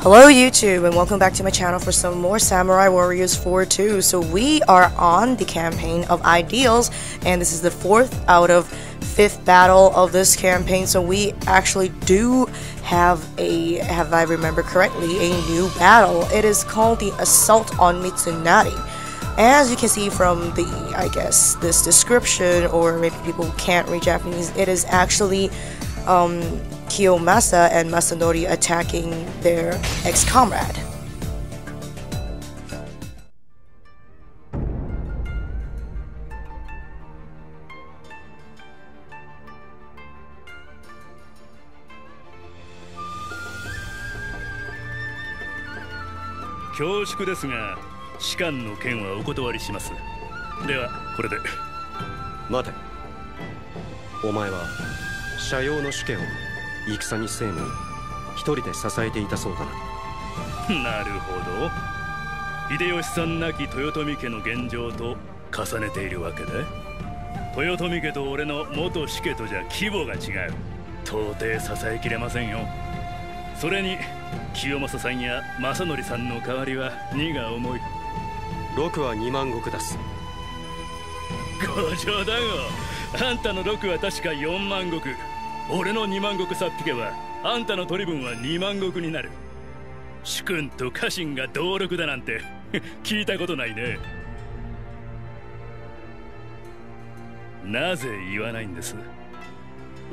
Hello YouTube and welcome back to my channel for some more Samurai Warriors 4 2. So we are on the campaign of Ideals and this is the 4th out of 5th battle of this campaign. So we actually do have if I remember correctly, a new battle. It is called the Assault on Mitsunari. As you can see from the, this description, or maybe people can't read Japanese, it is actually Kiyomasa and Masanori attacking their ex-comrade. Mate. お前は社用の主権を戦に政務に一人で支えていたそうだな。なるほど。秀吉さん亡き豊臣家の現状と重ねているわけで。豊臣家と俺の元主家とじゃ規模が違う。到底支えきれませんよ。それに清正さんや正則さんの代わりは荷が重い。6は2万石出す。ご冗談を。あんたの6は確か4万石。俺の2万石さっ引けばあんたの取り分は2万石になる。主君と家臣が同力だなんて聞いたことないね。なぜ言わないんです？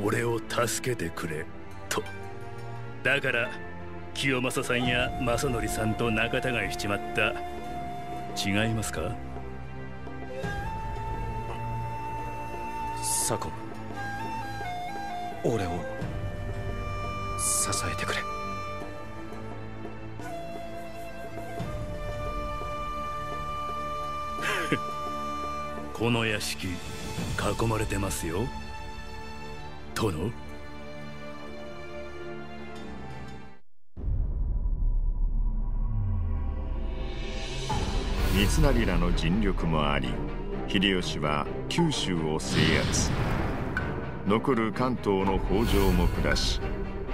俺を助けてくれと。だから清正さんや正則さんと仲違いしちまった。違いますか？サコン、俺を支えてくれ。この屋敷囲まれてますよ、殿。三成らの尽力もあり、秀吉は九州を制圧。残る関東の北条も下し、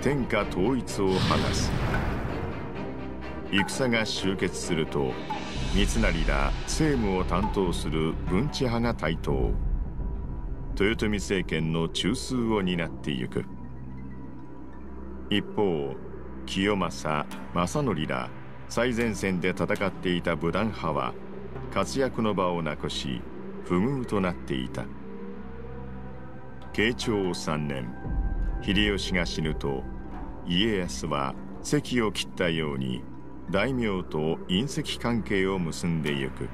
天下統一を果たす。戦が終結すると、三成ら政務を担当する文治派が台頭。豊臣政権の中枢を担ってゆく。一方、清正、正則ら最前線で戦っていた武断派は活躍の場をなくし不遇となっていた。慶長3年、秀吉が死ぬと家康は関を切ったように大名と姻戚関係を結んでゆく。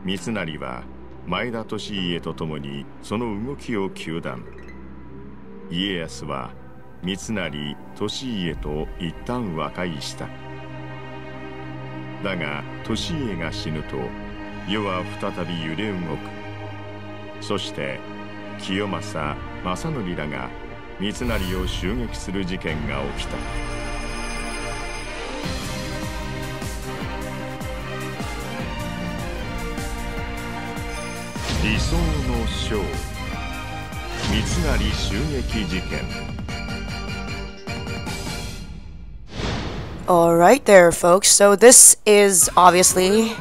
三成は前田利家と共にその動きを糾弾。家康は三成、利家と一旦和解した。だが利家が死ぬと世は再び揺れ動く。そして清正、正則らが三成を襲撃する事件が起きた。理想の将、三成襲撃事件。Alright there folks, so this is obviously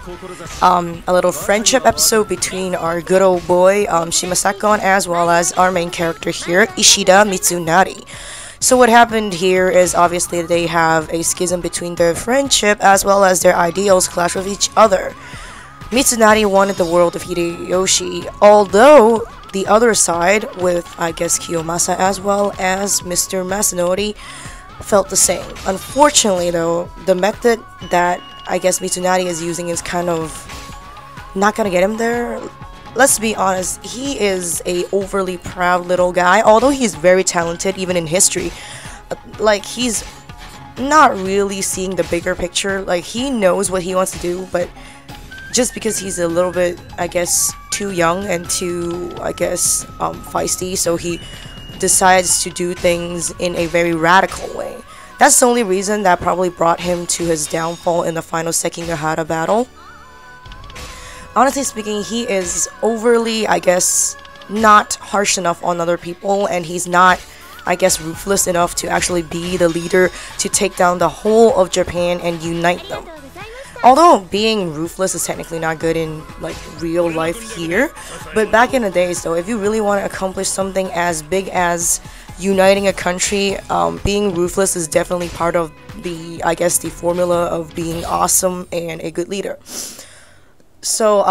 a little friendship episode between our good old boy Sakon as well as our main character here, Ishida Mitsunari. So what happened here is obviously they have a schism between their friendship as well as their ideals clash with each other. Mitsunari wanted the world of Hideyoshi, although the other side with Kiyomasa as well as Mr. Masanori felt the same. Unfortunately though, the method that Mitsunari is using is kind of not gonna get him there. Let's be honest, he is a overly proud little guy, although he's very talented even in history. Like, he's not really seeing the bigger picture. Like, he knows what he wants to do, but just because he's a little bit, too young and too, feisty, so he decides to do things in a very radical way. That's the only reason that probably brought him to his downfall in the final Sekigahara battle. Honestly speaking, he is overly, not harsh enough on other people, and he's not I guess, ruthless enough to actually be the leader to take down the whole of Japan and unite them. Although being ruthless is technically not good in like real life here, but back in the days though, if you really want to accomplish something as big as uniting a country, being ruthless is definitely part of the, I guess, the formula of being awesome and a good leader. So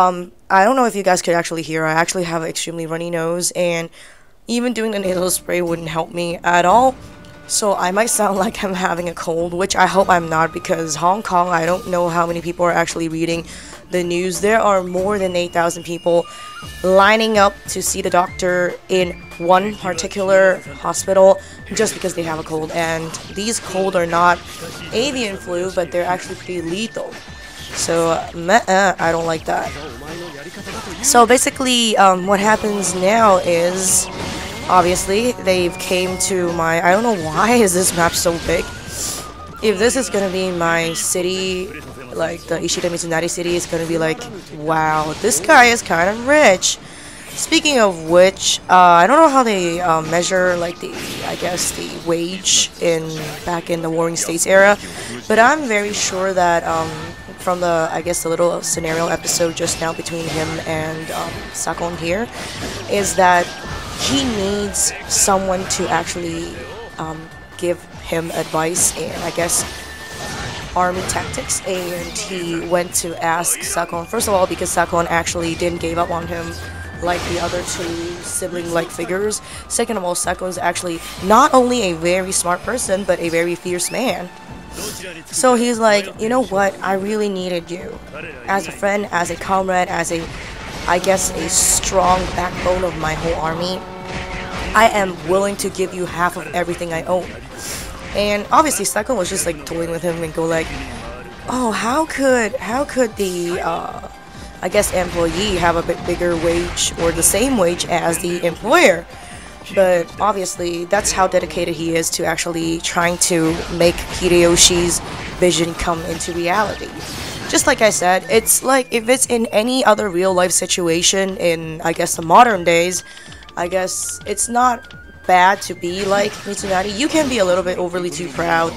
I don't know if you guys could actually hear, I actually have an extremely runny nose, and even doing the nasal spray wouldn't help me at all. So I might sound like I'm having a cold, which I hope I'm not, because Hong Kong, I don't know how many people are actually reading the news. There are more than 8,000 people lining up to see the doctor in one particular hospital just because they have a cold. And these colds are not avian flu, but they're actually pretty lethal. So, I don't like that. So basically, what happens now is, obviously, they've came to my, I don't know why is this map so big. If this is gonna be my city, like the Ishida Mitsunari city, is gonna be like, wow, this guy is kind of rich. Speaking of which, I don't know how they measure like the, I guess, the wage back in the Warring States era, but I'm very sure that from the, I guess, the little scenario episode just now between him and Sakon here, is that he needs someone to actually give him advice and, I guess, army tactics, and he went to ask Sakon, first of all, because Sakon actually didn't give up on him like the other two sibling-like figures. Second of all, Sakon's actually not only a very smart person, but a very fierce man. So he's like, you know what, I really needed you as a friend, as a comrade, as a, I guess, a strong backbone of my whole army. I am willing to give you half of everything I own. And obviously Sakon was just like toying with him and go like, oh, how could the I guess employee have a bit bigger wage or the same wage as the employer? But obviously that's how dedicated he is to actually trying to make Hideyoshi's vision come into reality. Just like I said, it's like if it's in any other real life situation in, I guess, the modern days, I guess it's not bad to be like Mitsunari. You can be a little bit overly too proud,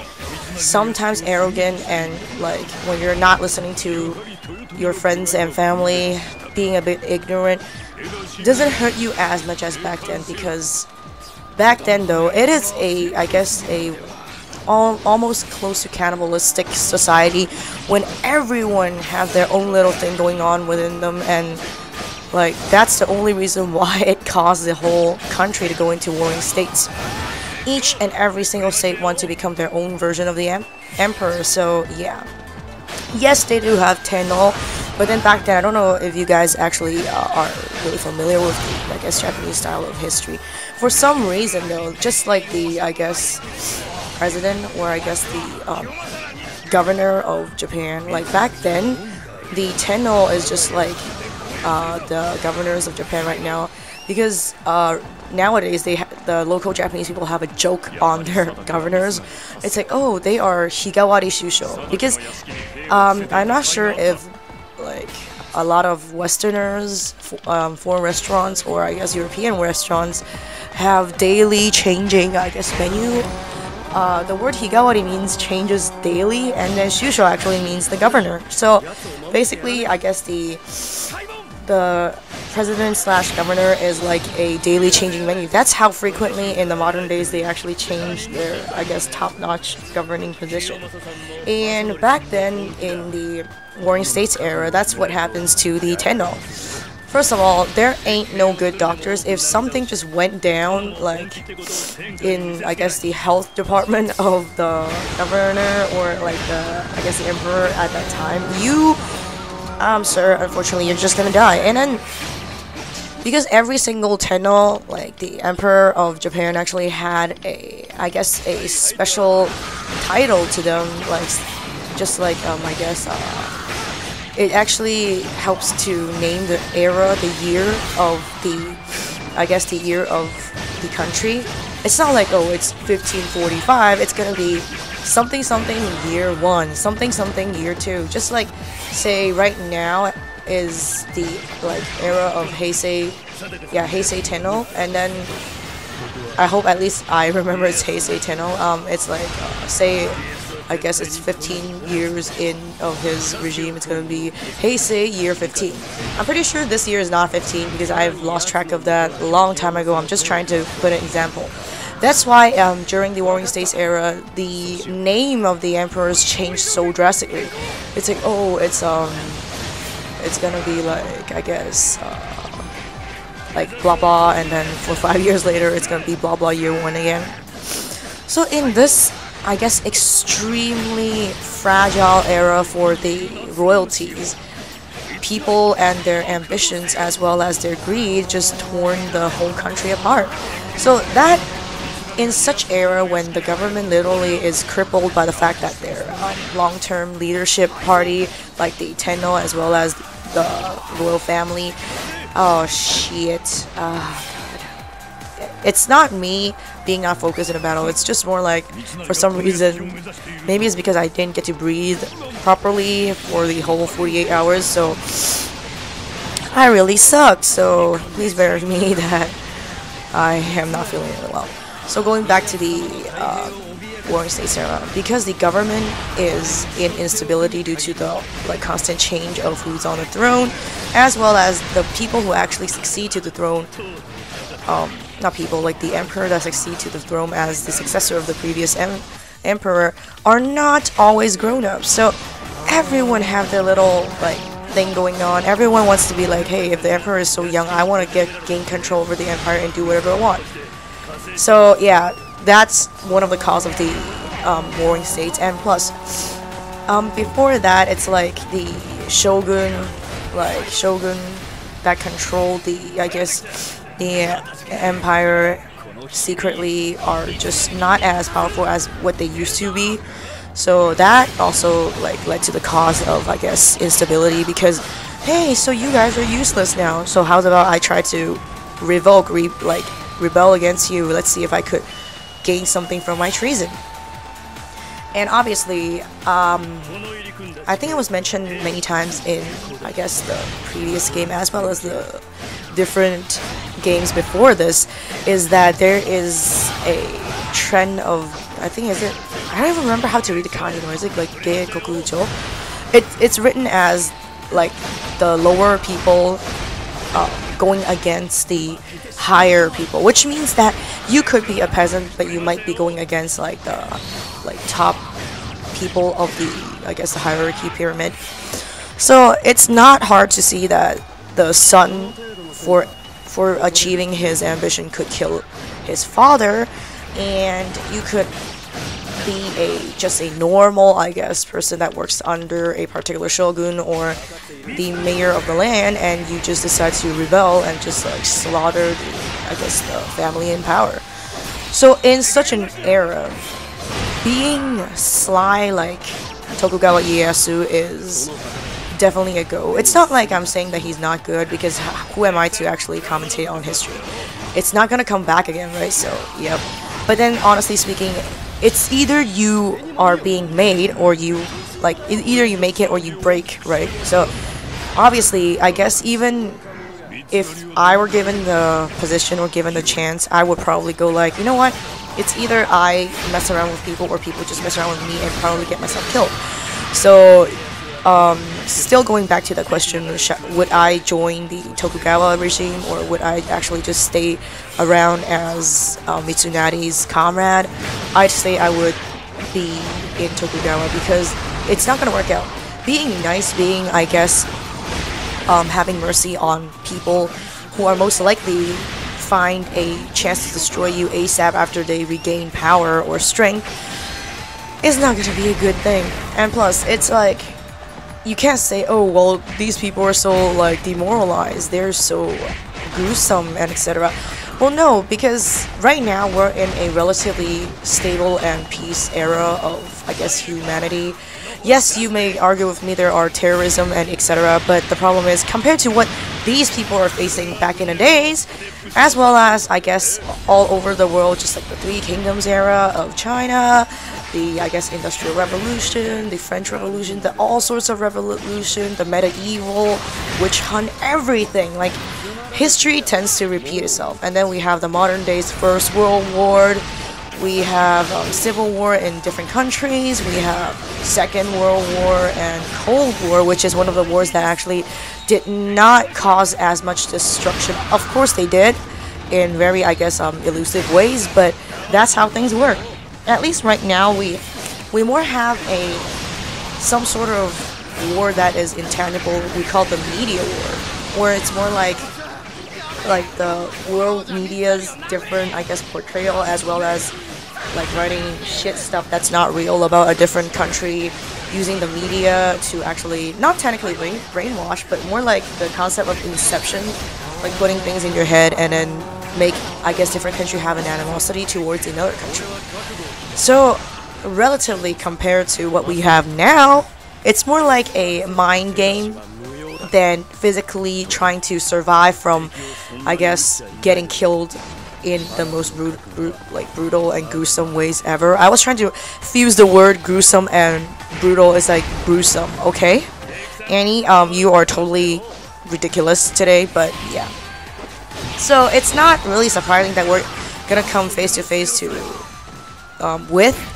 sometimes arrogant, and like when you're not listening to your friends and family, being a bit ignorant doesn't hurt you as much as back then, because back then though, it is a, I guess, a almost close to cannibalistic society when everyone has their own little thing going on within them, and like that's the only reason why it caused the whole country to go into warring states. Each and every single state wants to become their own version of the emperor. So yeah, yes, they do have Tenno, but then back then, I don't know if you guys actually are really familiar with the, I guess, Japanese style of history. For some reason though, just like the, I guess, president, or I guess the governor of Japan, like back then, the Tenno is just like the governors of Japan right now, because nowadays the local Japanese people have a joke on their governors. It's like, oh, they are Higawari Shusho, because I'm not sure if like a lot of Westerners, foreign restaurants, or I guess European restaurants have daily changing, I guess, menu. The word Higawari means changes daily, and then Shusho actually means the governor. So basically, I guess the president slash governor is like a daily changing menu. That's how frequently in the modern days they actually change their, I guess, top-notch governing position. And back then in the Warring States era, that's what happens to the Tenno. First of all, there ain't no good doctors. If something just went down, like in, I guess, the health department of the governor, or like the, I guess, the emperor at that time, you sir, unfortunately, you're just gonna die. And then, because every single Tenno, like the Emperor of Japan, actually had a, I guess, a special title to them, like, just like, I guess, it actually helps to name the era, the year of the, I guess, the year of the country. It's not like, oh, it's 1545, it's gonna be something something year 1, something something year 2. Just like, say right now is the like era of Heisei, yeah, Heisei Tenno, and then I hope at least I remember it's Heisei Tenno. It's like say I guess it's 15 years in of his regime. It's gonna be Heisei year 15. I'm pretty sure this year is not 15 because I've lost track of that a long time ago. I'm just trying to put an example. That's why during the Warring States era, the name of the emperors changed so drastically. It's like, oh, it's gonna be like, I guess, like blah blah, and then for 5 years later, it's gonna be blah blah year 1 again. So in this, I guess, extremely fragile era for the royalties, people and their ambitions as well as their greed just torn the whole country apart. So that, in such era when the government literally is crippled by the fact that their long-term leadership party, like the Tenno as well as the royal family, oh shit, it's not me being not focused in a battle, it's just more like, for some reason, maybe it's because I didn't get to breathe properly for the whole 48 hours, so I really suck, so please bear with me that I am not feeling really well. So going back to the Warring States era, because the government is in instability due to the constant change of who's on the throne, as well as the people who actually succeed to the throne, not people, like the emperor that succeed to the throne as the successor of the previous emperor, are not always grown-ups. So everyone have their little thing going on. Everyone wants to be like, hey, if the emperor is so young, I want to gain control over the empire and do whatever I want. So yeah, that's one of the cause of the Warring States. And plus, before that, it's like the shogun that controlled the, I guess, the empire secretly are just not as powerful as what they used to be. So that also led to the cause of, I guess, instability, because hey, so you guys are useless now, so how about I try to rebel against you, let's see if I could gain something from my treason. And obviously, I think it was mentioned many times in, I guess, the previous game as well as the different games before this, is that there is a trend of, I think, I don't even remember how to read the kanji, or is it like Ge Kokujo? It's written as like the lower people going against the higher people, which means that you could be a peasant, but you might be going against the top people of the, I guess, the hierarchy pyramid. So it's not hard to see that the son, for achieving his ambition, could kill his father, and you could be just a normal, I guess, person that works under a particular shogun or the mayor of the land, and you just decide to rebel and just slaughter the, I guess, the family in power. So in such an era, being sly like Tokugawa Ieyasu is definitely a go. It's not like I'm saying that he's not good, because who am I to actually commentate on history? It's not gonna come back again, right? So, yep. But then, honestly speaking, it's either you are being made, or you, either you make it or you break, right? So, obviously, I guess even if I were given the position or given the chance, I would probably go you know what? It's either I mess around with people or people just mess around with me and probably get myself killed. So, still going back to the question, would I join the Tokugawa regime, or would I actually just stay around as Mitsunari's comrade? I'd say I would be in Tokugawa, because it's not going to work out. Being nice, being, I guess, having mercy on people who are most likely find a chance to destroy you ASAP after they regain power or strength is not going to be a good thing. And plus, it's you can't say, oh, well, these people are so demoralized, they're so gruesome and etc. Well, no, because right now we're in a relatively stable and peace era of, I guess, humanity. Yes, you may argue with me, there are terrorism and etc., but the problem is, compared to what these people are facing back in the days, as well as, I guess, all over the world, just like the Three Kingdoms era of China, the, I guess, Industrial Revolution, the French Revolution, the all sorts of revolution, the medieval, witch hunt, everything. Like, history tends to repeat itself. And then we have the modern days First World War, we have Civil War in different countries, we have Second World War and Cold War, which is one of the wars that actually did not cause as much destruction. Of course they did, in very, I guess, elusive ways, but that's how things work. At least right now, we more have some sort of war that is intangible. We call the media war, where it's more like the world media's different, I guess, portrayal, as well as like writing shit stuff that's not real about a different country, using the media to actually not technically brainwash, but more like the concept of inception, like putting things in your head and then make, I guess, different country have an animosity towards another country. So, relatively compared to what we have now, it's more like a mind game than physically trying to survive from, I guess, getting killed in the most brutal and gruesome ways ever. I was trying to fuse the word gruesome and brutal. It's like gruesome, okay? Annie, you are totally ridiculous today, but yeah. So it's not really surprising that we're gonna come face to face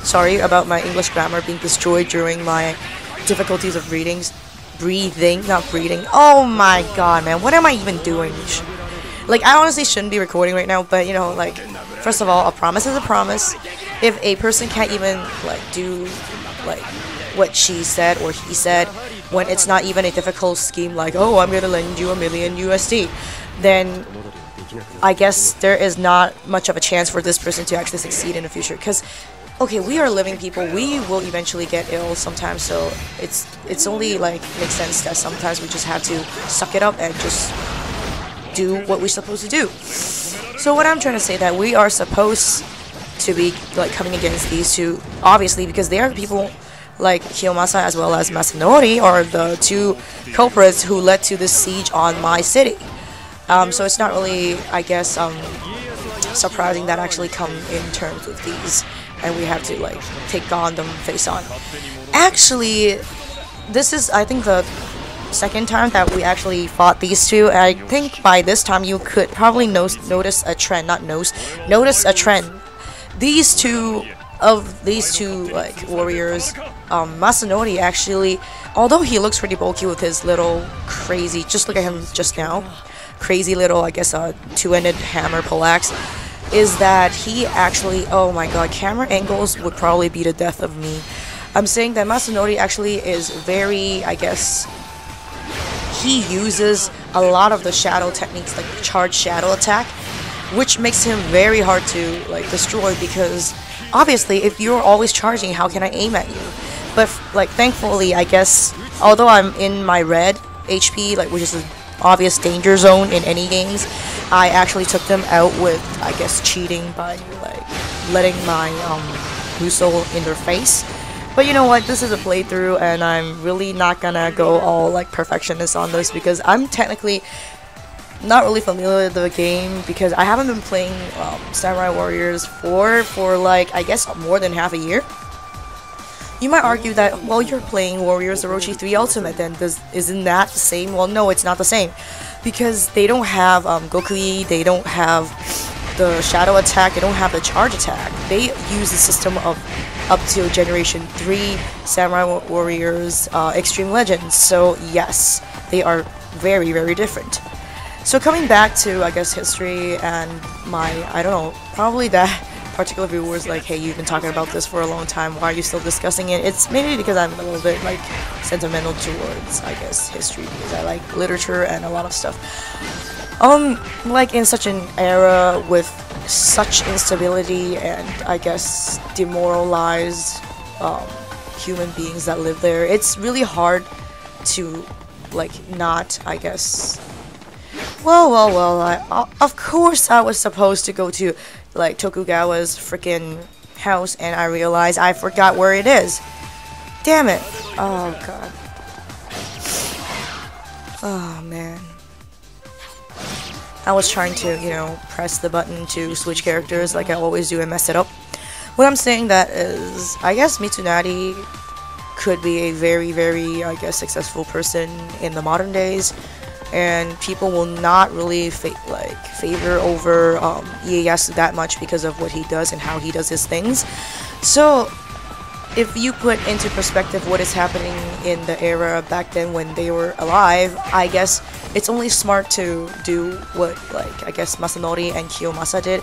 sorry about my English grammar being destroyed during my difficulties of not breathing. Oh my god, man, what am I even doing? Like, I honestly shouldn't be recording right now, but you know, like, first of all, a promise is a promise. If a person can't even like do like what she said or he said when it's not even a difficult scheme like, oh, I'm gonna lend you $1 million USD, then I guess there is not much of a chance for this person to actually succeed in the future. Because, okay, we are living people, we will eventually get ill sometimes, so it's only like makes sense that sometimes we just have to suck it up and just do what we're supposed to do. So what I'm trying to say that we are supposed to be like coming against these two, obviously, because they are people like Kiyomasa as well as Masanori are the two culprits who led to this siege on my city. So it's not really, I guess, surprising that actually come in terms with these, and we have to like take on them face on. Actually, this is, I think, the second time that we actually fought these two, and I think by this time you could probably notice a trend. Notice a trend. These two like warriors, Masanori actually, although he looks pretty bulky with his little crazy, just look at him just now, crazy little, I guess, two-ended hammer poleaxe, is that he actually, oh my god, camera angles would probably be the death of me. I'm saying that Masanori actually is very, I guess, he uses a lot of the shadow techniques, like the charged shadow attack, which makes him very hard to like destroy, because obviously if you're always charging, how can I aim at you? But like, thankfully, I guess, although I'm in my red HP, like, which is an obvious danger zone in any games, I actually took them out with, I guess, cheating by like letting my Muso in their face. But you know what, this is a playthrough, and I'm really not gonna go all like perfectionist on this, because I'm technically not really familiar with the game, because I haven't been playing Samurai Warriors 4 for like, I guess, more than half a year. You might argue that, well, you're playing Warriors Orochi 3 Ultimate, then isn't that the same? Well, no, it's not the same, because they don't have Gokui, they don't have the shadow attack, they don't have the charge attack. They use the system of up to Generation 3 Samurai Warriors Extreme Legends, so yes, they are very, very different. So coming back to, I guess, history and my, I don't know, probably that particular viewer was like, hey, you've been talking about this for a long time, why are you still discussing it? It's mainly because I'm a little bit like sentimental towards, I guess, history, because I like literature and a lot of stuff. Like in such an era with such instability and, I guess, demoralized human beings that live there, it's really hard to like not, I guess, well, of course I was supposed to go to like Tokugawa's freaking house, and I realized I forgot where it is. Damn it. Oh god. Oh man. I was trying to, you know, press the button to switch characters like I always do and mess it up. What I'm saying that is, I guess Mitsunari could be a very, very, I guess, successful person in the modern days, and people will not really favor over Ieyasu that much because of what he does and how he does his things. So if you put into perspective what is happening in the era back then when they were alive, I guess it's only smart to do what, I guess, Masanori and Kiyomasa did.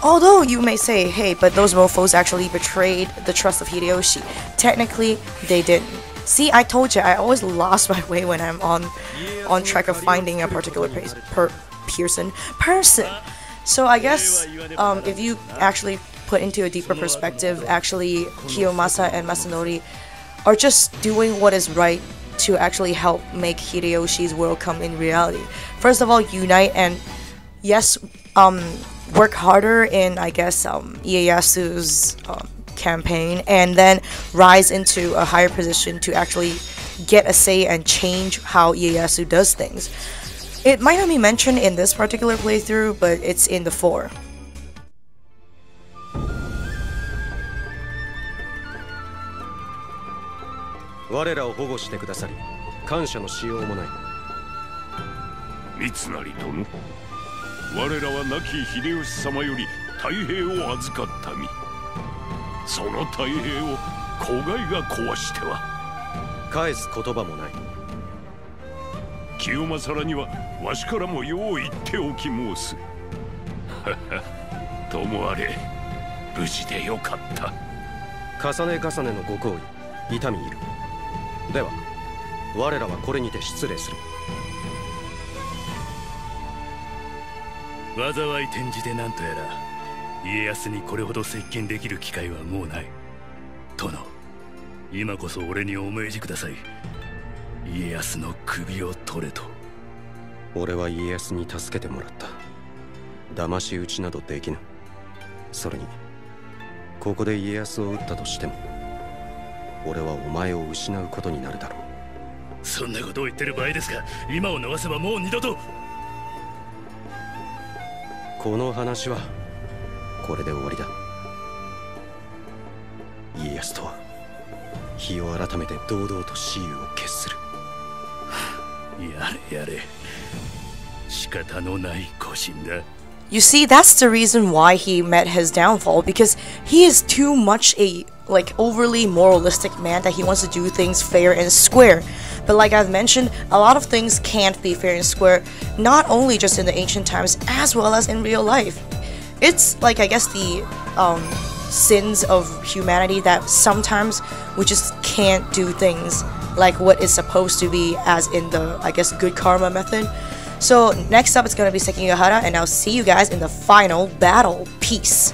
Although you may say, hey, but those mofos actually betrayed the trust of Hideyoshi. Technically, they didn't. See, I told you, I always lost my way when I'm on track of finding a particular person. So I guess if you actually put into a deeper perspective, actually Kiyomasa and Masanori are just doing what is right to actually help make Hideyoshi's world come in reality. First of all, unite and yes, work harder in, I guess, Ieyasu's campaign, and then rise into a higher position to actually get a say and change how Ieyasu does things. It might not be mentioned in this particular playthrough, but it's in the 4. 我らを保護してくださり感謝のしようもない。三成殿、我らは亡き秀吉様より太平を預かった身。その太平を子飼いが壊しては返す言葉もない。清正らにはわしからもよう言っておき申す。ともあれ無事でよかった。重ね重ねのご厚意痛み入る。では我らはこれにて失礼する。災い転じてなんとやら家康にこれほど接近できる機会はもうない。殿、今こそ俺にお命じください。家康の首を取れと。俺は家康に助けてもらった。騙し討ちなどできぬ。それにここで家康を撃ったとしても俺はお前を失うことになるだろう。そんなことを言ってる場合ですか。今を逃せばもう二度と。この話はこれで終わりだ。家康とは日を改めて堂々と雌雄を決する。やれやれ、仕方のない個人だ。You see, that's the reason why he met his downfall, because he is too much a overly moralistic man that he wants to do things fair and square. But like I've mentioned, a lot of things can't be fair and square, not only just in the ancient times as well as in real life. It's I guess the sins of humanity that sometimes we just can't do things like what is supposed to be, as in the, I guess, good karma method. So next up it's going to be Sekigahara, and I'll see you guys in the final battle. Peace.